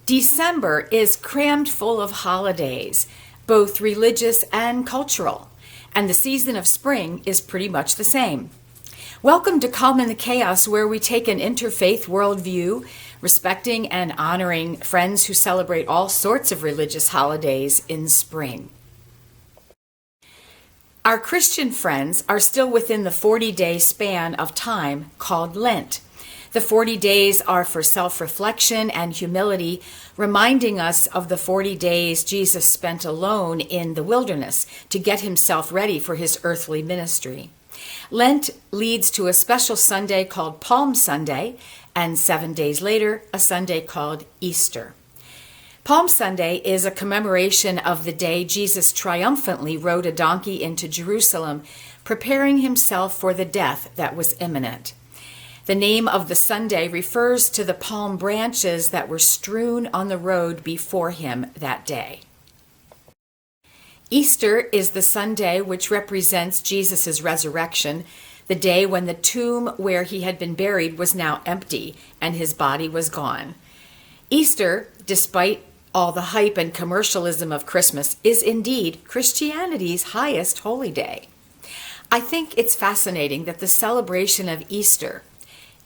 December is crammed full of holidays, both religious and cultural, and the season of spring is pretty much the same. Welcome to Calm in the Chaos, where we take an interfaith worldview, respecting and honoring friends who celebrate all sorts of religious holidays in spring. Our Christian friends are still within the 40-day span of time called Lent. The 40 days are for self-reflection and humility, reminding us of the 40 days Jesus spent alone in the wilderness to get himself ready for his earthly ministry. Lent leads to a special Sunday called Palm Sunday, and 7 days later, a Sunday called Easter. Palm Sunday is a commemoration of the day Jesus triumphantly rode a donkey into Jerusalem, preparing himself for the death that was imminent. The name of the Sunday refers to the palm branches that were strewn on the road before him that day. Easter is the Sunday which represents Jesus' resurrection, the day when the tomb where he had been buried was now empty and his body was gone. Easter, despite all the hype and commercialism of Christmas, is indeed Christianity's highest holy day. I think it's fascinating that the celebration of Easter,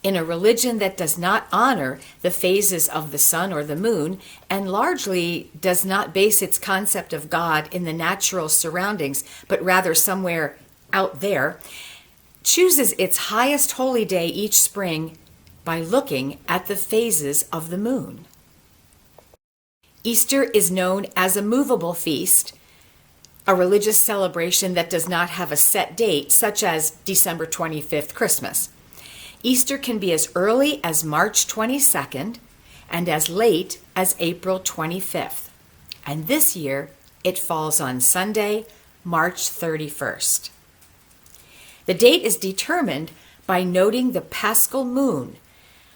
in a religion that does not honor the phases of the sun or the moon, and largely does not base its concept of God in the natural surroundings, but rather somewhere out there, chooses its highest holy day each spring by looking at the phases of the moon. Easter is known as a movable feast, a religious celebration that does not have a set date, such as December 25th, Christmas. Easter can be as early as March 22nd and as late as April 25th. And this year, it falls on Sunday, March 31st. The date is determined by noting the Paschal moon,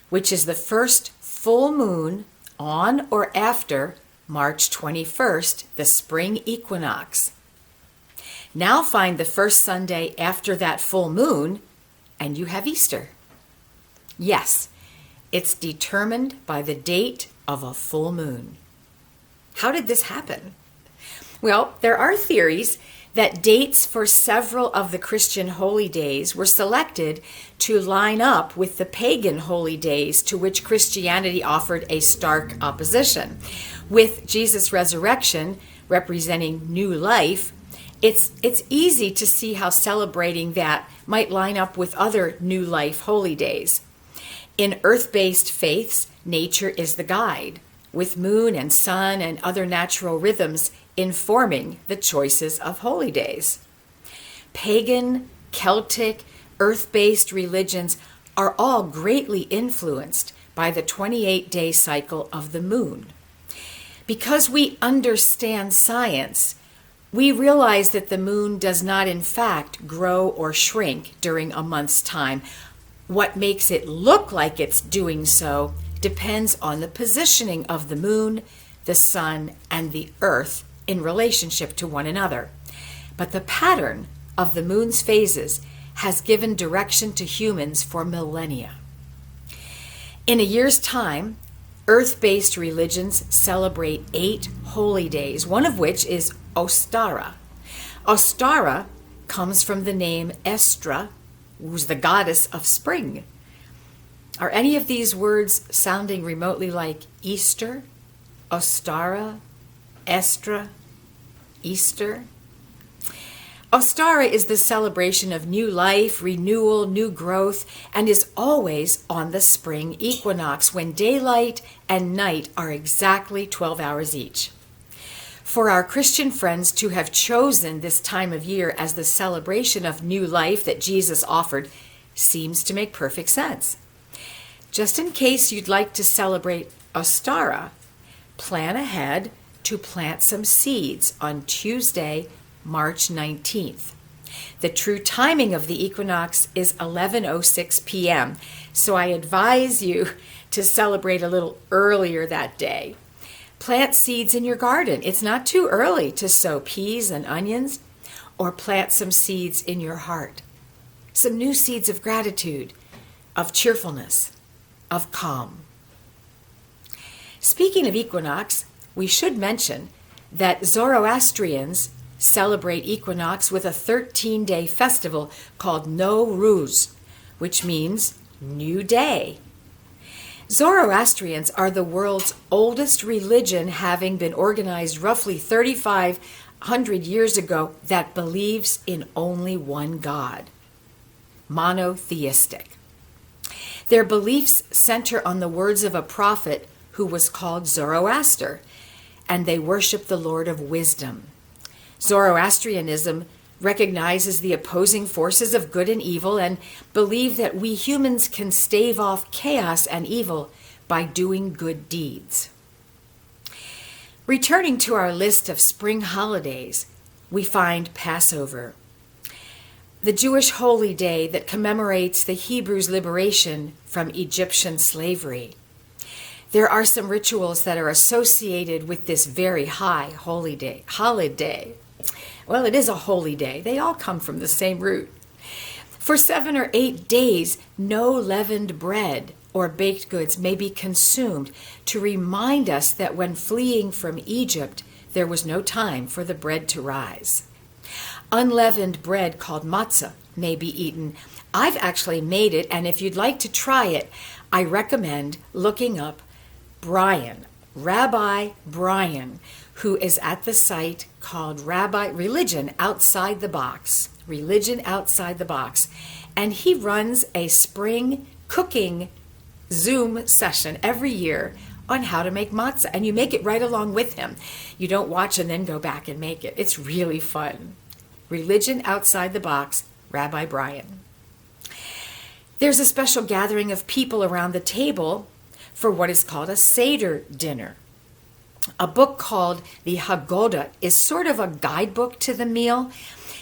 which is the first full moon on or after March 21st, the spring equinox. Now find the first Sunday after that full moon, and you have Easter. Yes, it's determined by the date of a full moon. How did this happen? Well, there are theories that dates for several of the Christian holy days were selected to line up with the pagan holy days to which Christianity offered a stark opposition. With Jesus' resurrection representing new life, it's easy to see how celebrating that might line up with other new life holy days. In earth-based faiths, nature is the guide, with moon and sun and other natural rhythms informing the choices of holy days. Pagan, Celtic, earth-based religions are all greatly influenced by the 28-day cycle of the moon. Because we understand science, we realize that the moon does not in fact grow or shrink during a month's time. What makes it look like it's doing so depends on the positioning of the moon, the sun, and the earth in relationship to one another. But the pattern of the moon's phases has given direction to humans for millennia. In a year's time, earth-based religions celebrate 8 holy days, one of which is Ostara. Ostara comes from the name Estra, who's the goddess of spring. Are any of these words sounding remotely like Easter, Ostara, Estra, Easter? Ostara is the celebration of new life, renewal, new growth, and is always on the spring equinox when daylight and night are exactly 12 hours each. For our Christian friends to have chosen this time of year as the celebration of new life that Jesus offered seems to make perfect sense. Just in case you'd like to celebrate Ostara, plan ahead to plant some seeds on Tuesday, March 19th. The true timing of the equinox is 11:06 p.m., so I advise you to celebrate a little earlier that day. Plant seeds in your garden. It's not too early to sow peas and onions, or plant some seeds in your heart. Some new seeds of gratitude, of cheerfulness, of calm. Speaking of equinox, we should mention that Zoroastrians celebrate equinox with a 13-day festival called Nowruz, which means new day. Zoroastrians are the world's oldest religion, having been organized roughly 3,500 years ago, that believes in only one God, monotheistic. Their beliefs center on the words of a prophet who was called Zoroaster, and they worship the Lord of Wisdom. Zoroastrianism recognizes the opposing forces of good and evil and believe that we humans can stave off chaos and evil by doing good deeds. Returning to our list of spring holidays, we find Passover, the Jewish holy day that commemorates the Hebrews' liberation from Egyptian slavery. There are some rituals that are associated with this very high holiday. Well, it is a holy day. They all come from the same root. For 7 or 8 days, no leavened bread or baked goods may be consumed, to remind us that when fleeing from Egypt, there was no time for the bread to rise. Unleavened bread called matzah may be eaten. I've actually made it, and if you'd like to try it, I recommend looking up Rabbi Brian, who is at the site called Religion Outside the Box, and he runs a spring cooking Zoom session every year on how to make matzah, and you make it right along with him. You don't watch and then go back and make it. It's really fun. Religion Outside the Box, Rabbi Brian. There's a special gathering of people around the table for what is called a Seder dinner. A book called the Haggadah is sort of a guidebook to the meal,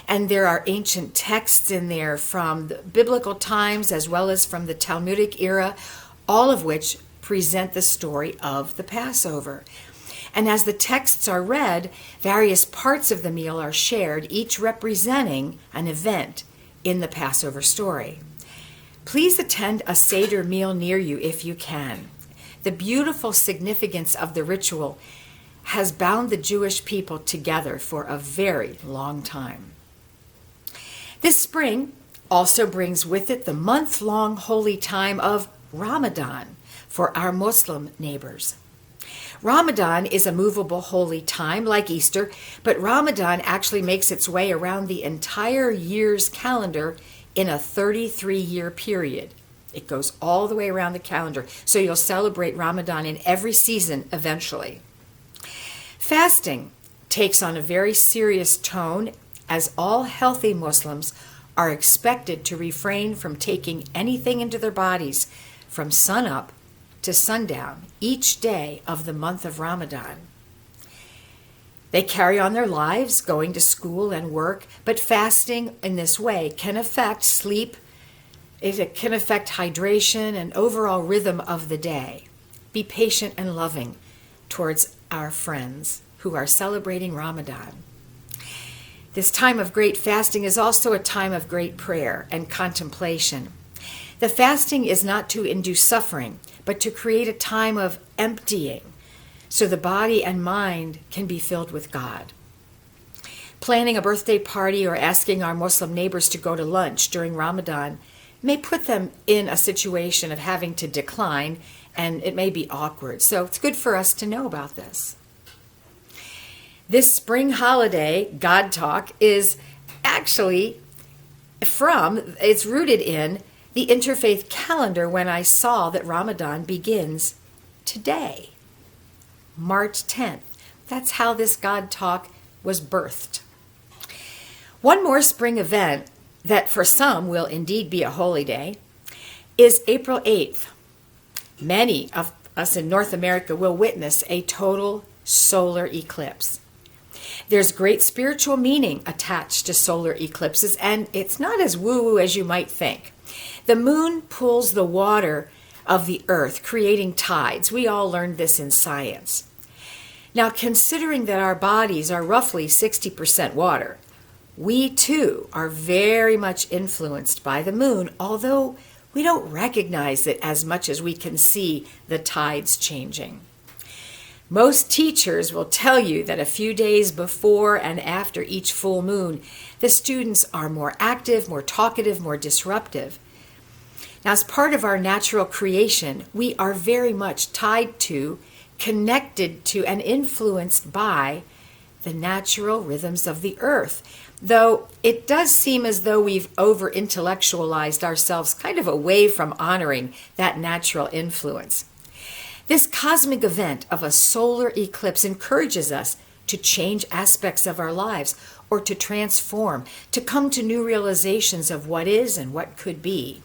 and there are ancient texts in there from the biblical times as well as from the Talmudic era, all of which present the story of the Passover. And as the texts are read, various parts of the meal are shared, each representing an event in the Passover story. Please attend a Seder meal near you if you can. The beautiful significance of the ritual has bound the Jewish people together for a very long time. This spring also brings with it the month-long holy time of Ramadan for our Muslim neighbors. Ramadan is a movable holy time like Easter, but Ramadan actually makes its way around the entire year's calendar in a 33-year period. It goes all the way around the calendar, so you'll celebrate Ramadan in every season eventually. Fasting takes on a very serious tone, as all healthy Muslims are expected to refrain from taking anything into their bodies from sunup to sundown each day of the month of Ramadan. They carry on their lives, going to school and work, but fasting in this way can affect sleep. It can affect hydration and overall rhythm of the day. Be patient and loving towards our friends who are celebrating Ramadan. This time of great fasting is also a time of great prayer and contemplation. The fasting is not to induce suffering, but to create a time of emptying so the body and mind can be filled with God. Planning a birthday party or asking our Muslim neighbors to go to lunch during Ramadan may put them in a situation of having to decline, and it may be awkward. So it's good for us to know about this. This spring holiday, God Talk, is actually it's rooted in the interfaith calendar when I saw that Ramadan begins today, March 10th. That's how this God Talk was birthed. One more spring event that for some will indeed be a holy day is April 8th. Many of us in North America will witness a total solar eclipse. There's great spiritual meaning attached to solar eclipses, and it's not as woo-woo as you might think. The moon pulls the water of the earth, creating tides. We all learned this in science. Now, considering that our bodies are roughly 60% water, we too are very much influenced by the moon, although we don't recognize it as much as we can see the tides changing. Most teachers will tell you that a few days before and after each full moon, the students are more active, more talkative, more disruptive. Now, as part of our natural creation, we are very much tied to, connected to, and influenced by the natural rhythms of the earth. Though it does seem as though we've over-intellectualized ourselves kind of away from honoring that natural influence. This cosmic event of a solar eclipse encourages us to change aspects of our lives or to transform, to come to new realizations of what is and what could be.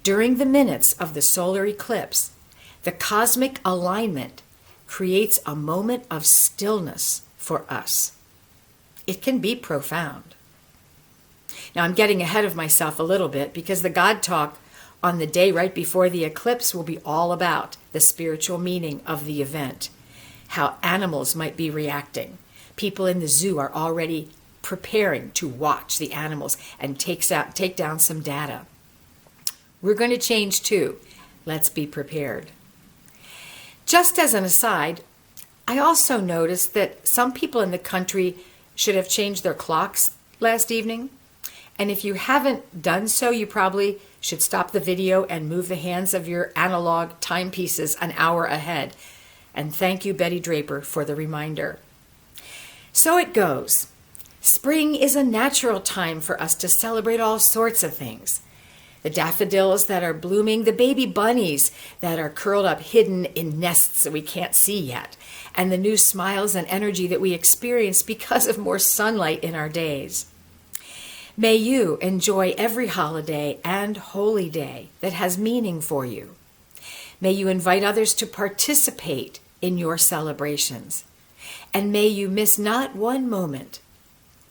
During the minutes of the solar eclipse, the cosmic alignment creates a moment of stillness for us. It can be profound. Now, I'm getting ahead of myself a little bit because the God Talk on the day right before the eclipse will be all about the spiritual meaning of the event, how animals might be reacting. People in the zoo are already preparing to watch the animals and take down some data. We're going to change too. Let's be prepared. Just as an aside, I also noticed that some people in the country should have changed their clocks last evening. And if you haven't done so, you probably should stop the video and move the hands of your analog timepieces an hour ahead. And thank you, Betty Draper, for the reminder. So it goes. Spring is a natural time for us to celebrate all sorts of things. The daffodils that are blooming, the baby bunnies that are curled up hidden in nests that we can't see yet, and the new smiles and energy that we experience because of more sunlight in our days. May you enjoy every holiday and holy day that has meaning for you. May you invite others to participate in your celebrations. And may you miss not one moment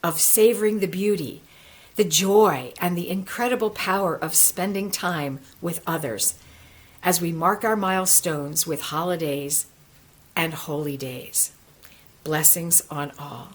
of savoring the beauty, the joy, and the incredible power of spending time with others as we mark our milestones with holidays and holy days. Blessings on all.